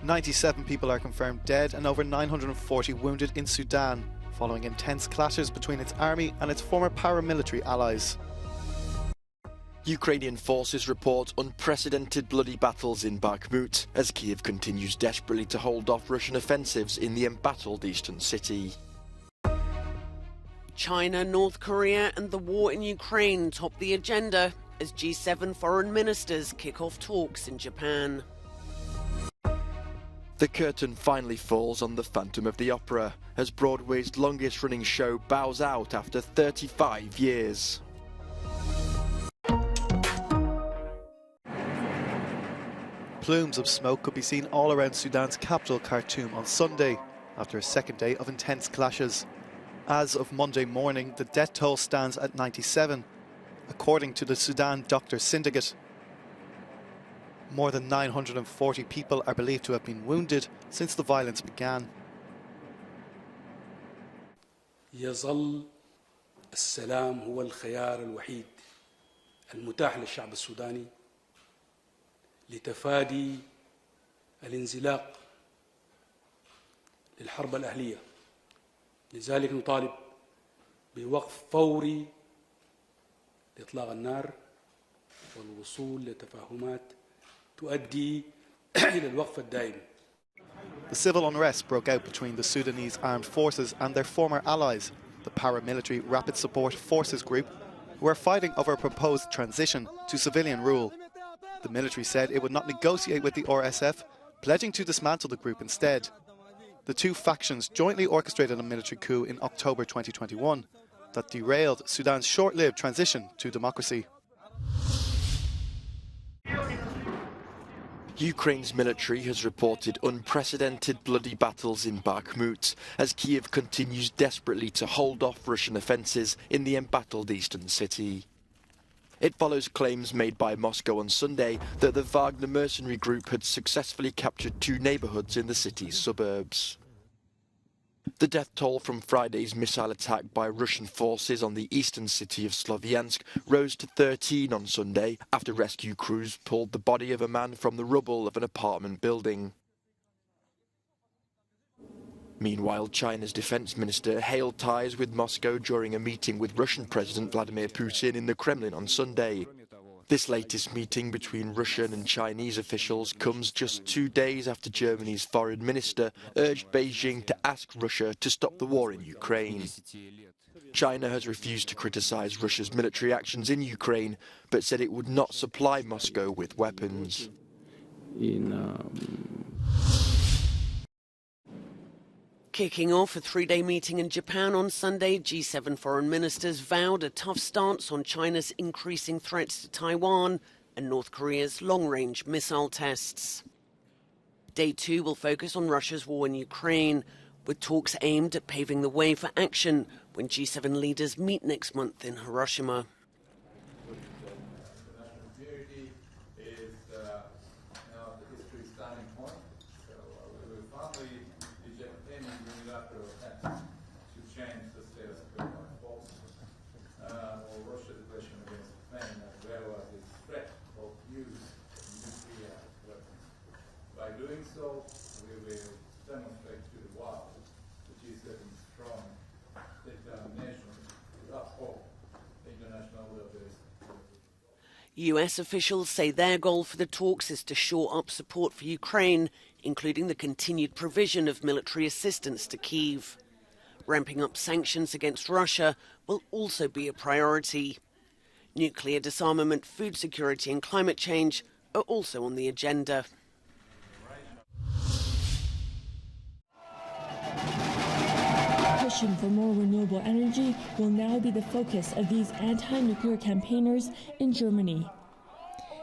97 people are confirmed dead and over 940 wounded in Sudan, following intense clashes between its army and its former paramilitary allies. Ukrainian forces report unprecedented bloody battles in Bakhmut as Kiev continues desperately to hold off Russian offensives in the embattled eastern city. China, North Korea and the war in Ukraine top the agenda as G7 foreign ministers kick off talks in Japan. The curtain finally falls on The Phantom of the Opera as Broadway's longest-running show bows out after 35 years. Plumes of smoke could be seen all around Sudan's capital, Khartoum, on Sunday, after a second day of intense clashes. As of Monday morning, the death toll stands at 97, according to the Sudan Doctors Syndicate. More than 940 people are believed to have been wounded since the violence began. يظل السلام هو الخيار الوحيد المتاح للشعب السوداني لتفادي الانزلاق للحرب الأهلية. لذلك نطالب بوقف فوري لإطلاق النار والوصول لتفاهمات تؤدي إلى الوقف الدائم. The civil unrest broke out between the Sudanese armed forces and their former allies, the paramilitary Rapid Support Forces Group, who are fighting over a proposed transition to civilian rule. The military said it would not negotiate with the RSF, pledging to dismantle the group instead. The two factions jointly orchestrated a military coup in October 2021 that derailed Sudan's short-lived transition to democracy. Ukraine's military has reported unprecedented bloody battles in Bakhmut as Kiev continues desperately to hold off Russian offensives in the embattled eastern city. It follows claims made by Moscow on Sunday that the Wagner mercenary group had successfully captured two neighbourhoods in the city's suburbs. The death toll from Friday's missile attack by Russian forces on the eastern city of Sloviansk rose to 13 on Sunday after rescue crews pulled the body of a man from the rubble of an apartment building. Meanwhile, China's defense minister hailed ties with Moscow during a meeting with Russian President Vladimir Putin in the Kremlin on Sunday. This latest meeting between Russian and Chinese officials comes just 2 days after Germany's foreign minister urged Beijing to ask Russia to stop the war in Ukraine. China has refused to criticize Russia's military actions in Ukraine, but said it would not supply Moscow with weapons. Kicking off a 3-day meeting in Japan on Sunday, G7 foreign ministers vowed a tough stance on China's increasing threats to Taiwan and North Korea's long-range missile tests. Day 2 will focus on Russia's war in Ukraine, with talks aimed at paving the way for action when G7 leaders meet next month in Hiroshima. US officials say their goal for the talks is to shore up support for Ukraine, including the continued provision of military assistance to Kyiv. Ramping up sanctions against Russia will also be a priority. Nuclear disarmament, food security and climate change are also on the agenda. Pushing for more renewable energy will now be the focus of these anti-nuclear campaigners in Germany.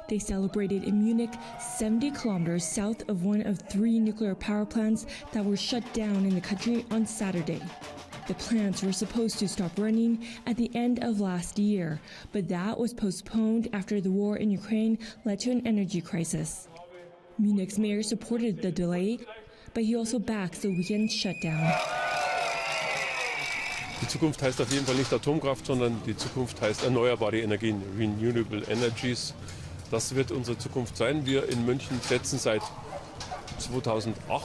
They celebrated in Munich, 70 kilometers south of one of 3 nuclear power plants that were shut down in the country on Saturday. The plants were supposed to stop running at the end of last year, but that was postponed after the war in Ukraine led to an energy crisis. Munich's mayor supported the delay, but he also backs the weekend shutdown. Die Zukunft heißt auf jeden Fall nicht Atomkraft, sondern die Zukunft heißt erneuerbare Energien, renewable energies. Das wird unsere Zukunft sein. Wir in München setzen seit 2008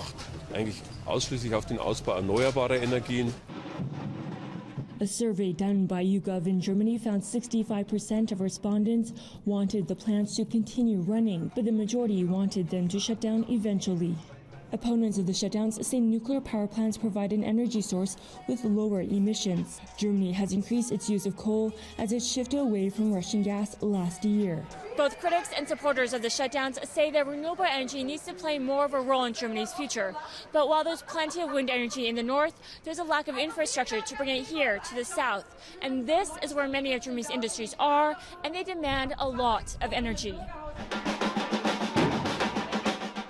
eigentlich ausschließlich auf den Ausbau erneuerbarer Energien. A survey done by YouGov in Germany found 65% of respondents wanted the plants to continue running, but the majority wanted them to shut down eventually. Opponents of the shutdowns say nuclear power plants provide an energy source with lower emissions. Germany has increased its use of coal as it shifted away from Russian gas last year. Both critics and supporters of the shutdowns say that renewable energy needs to play more of a role in Germany's future. But while there's plenty of wind energy in the north, there's a lack of infrastructure to bring it here to the south. And this is where many of Germany's industries are, and they demand a lot of energy.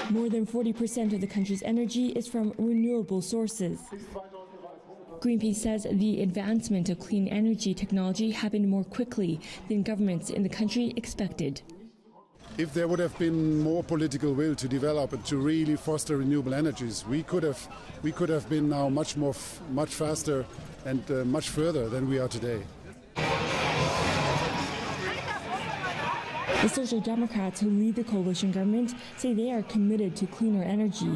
More than 40% of the country's energy is from renewable sources. Greenpeace says the advancement of clean energy technology happened more quickly than governments in the country expected. If there would have been more political will to develop and to really foster renewable energies, we could have been now much faster and much further than we are today. The Social Democrats who lead the coalition government say they are committed to cleaner energy.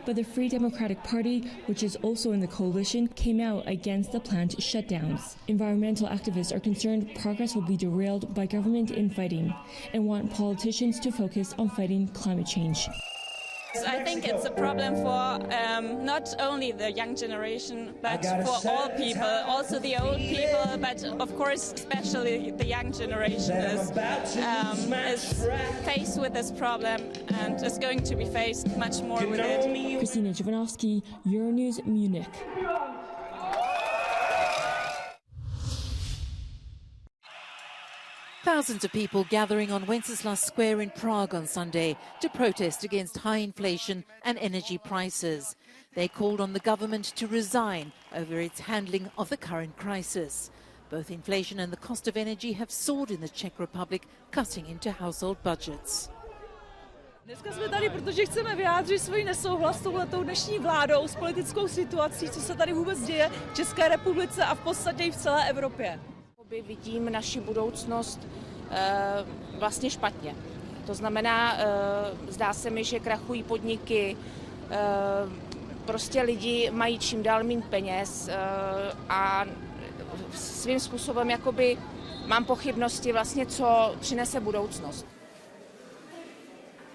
But the Free Democratic Party, which is also in the coalition, came out against the plant shutdowns. Environmental activists are concerned progress will be derailed by government infighting and want politicians to focus on fighting climate change. I think it's a problem for not only the young generation, but for all people, also the old people, but of course especially the young generation is faced with this problem and is going to be faced much more with it. Christina Jovanovski, Euronews, Munich. Thousands of people gathering on Wenceslas Square in Prague on Sunday to protest against high inflation and energy prices. They called on the government to resign over its handling of the current crisis. Both inflation and the cost of energy have soared in the Czech Republic, cutting into household budgets. Dneska jsme tady, protože chceme vyjádřit svůj nesouhlas s touhletou dnešní vládou, s politickou situací, co se tady vůbec děje v České republice a v podstatě i v celé Evropě. Vidím naši budoucnost vlastně špatně. To znamená, zdá se mi, že krachují podniky, prostě lidi mají čím dál méně peněz a svým způsobem jakoby mám pochybnosti vlastně, co přinese budoucnost.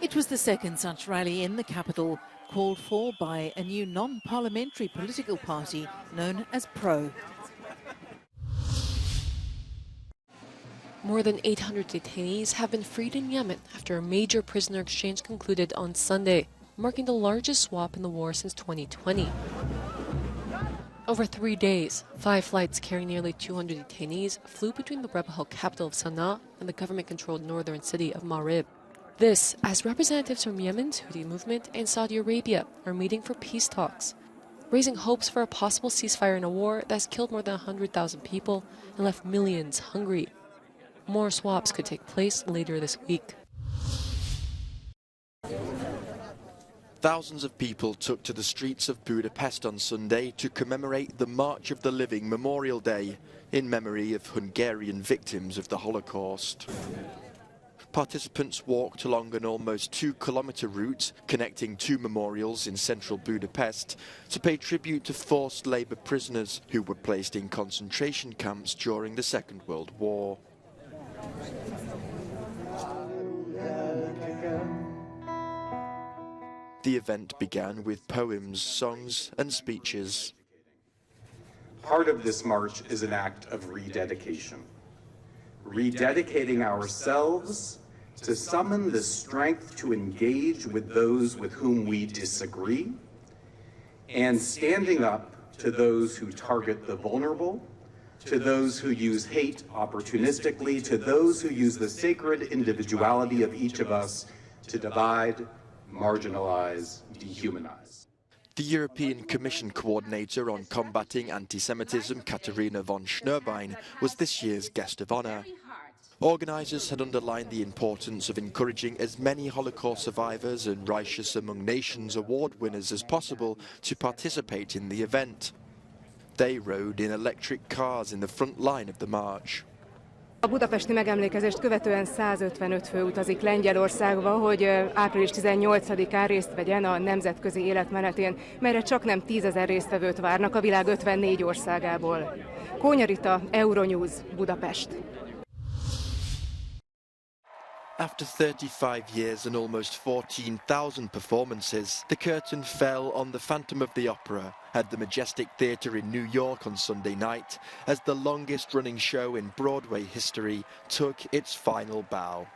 It was the second such rally in the capital, called for by a new non-parliamentary political party known as PRO. More than 800 detainees have been freed in Yemen after a major prisoner exchange concluded on Sunday, marking the largest swap in the war since 2020. Over 3 days, 5 flights carrying nearly 200 detainees flew between the rebel-held capital of Sana'a and the government-controlled northern city of Marib. This, as representatives from Yemen's Houthi movement and Saudi Arabia are meeting for peace talks, raising hopes for a possible ceasefire in a war that has killed more than 100,000 people and left millions hungry. More swaps could take place later this week. Thousands of people took to the streets of Budapest on Sunday to commemorate the March of the Living Memorial Day in memory of Hungarian victims of the Holocaust. Participants walked along an almost 2-kilometre route connecting 2 memorials in central Budapest to pay tribute to forced labour prisoners who were placed in concentration camps during the Second World War. The event began with poems, songs and speeches. Part of this march is an act of rededication. Rededicating ourselves to summon the strength to engage with those with whom we disagree, and standing up to those who target the vulnerable, to those who use hate opportunistically, to those who use the sacred individuality of each of us to divide, marginalize, dehumanize. The European Commission Coordinator on Combating Anti-Semitism, Katharina von Schnurbein, was this year's guest of honour. Organisers had underlined the importance of encouraging as many Holocaust survivors and Righteous Among Nations award winners as possible to participate in the event. They rode in electric cars in the front line of the march. A budapesti megemlékezést követően 155 fő utazik Lengyelországba, hogy április 18-án részt vegyen a nemzetközi életmenetén, melyre csaknem 10 000 résztvevőt várnak a világ 54 országából. Kónya Rita, Euronews, Budapest. After 35 years and almost 14,000 performances, the curtain fell on The Phantom of the Opera at the Majestic Theatre in New York on Sunday night as the longest-running show in Broadway history took its final bow.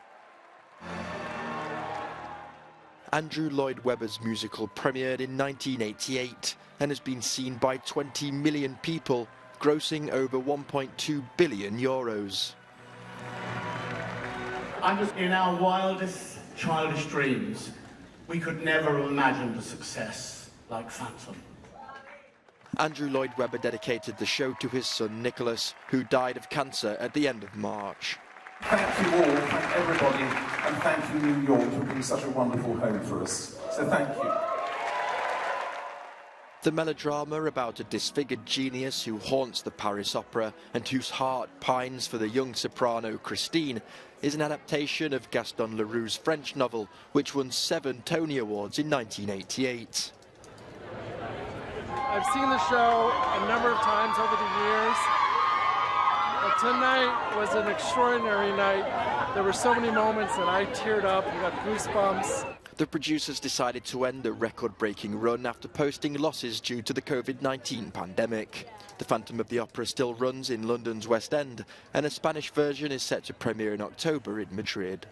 Andrew Lloyd Webber's musical premiered in 1988 and has been seen by 20 million people, grossing over 1.2 billion euros. In our wildest childish dreams, we could never have imagined a success like Phantom. Andrew Lloyd Webber dedicated the show to his son Nicholas, who died of cancer at the end of March. Thank you all, thank everybody, and thank you New York for being such a wonderful home for us. So thank you. The melodrama about a disfigured genius who haunts the Paris Opera and whose heart pines for the young soprano Christine is an adaptation of Gaston Leroux's French novel, which won 7 Tony Awards in 1988. I've seen the show a number of times over the years, but tonight was an extraordinary night. There were so many moments that I teared up and got goosebumps. The producers decided to end a record-breaking run after posting losses due to the COVID-19 pandemic. The Phantom of the Opera still runs in London's West End, and a Spanish version is set to premiere in October in Madrid.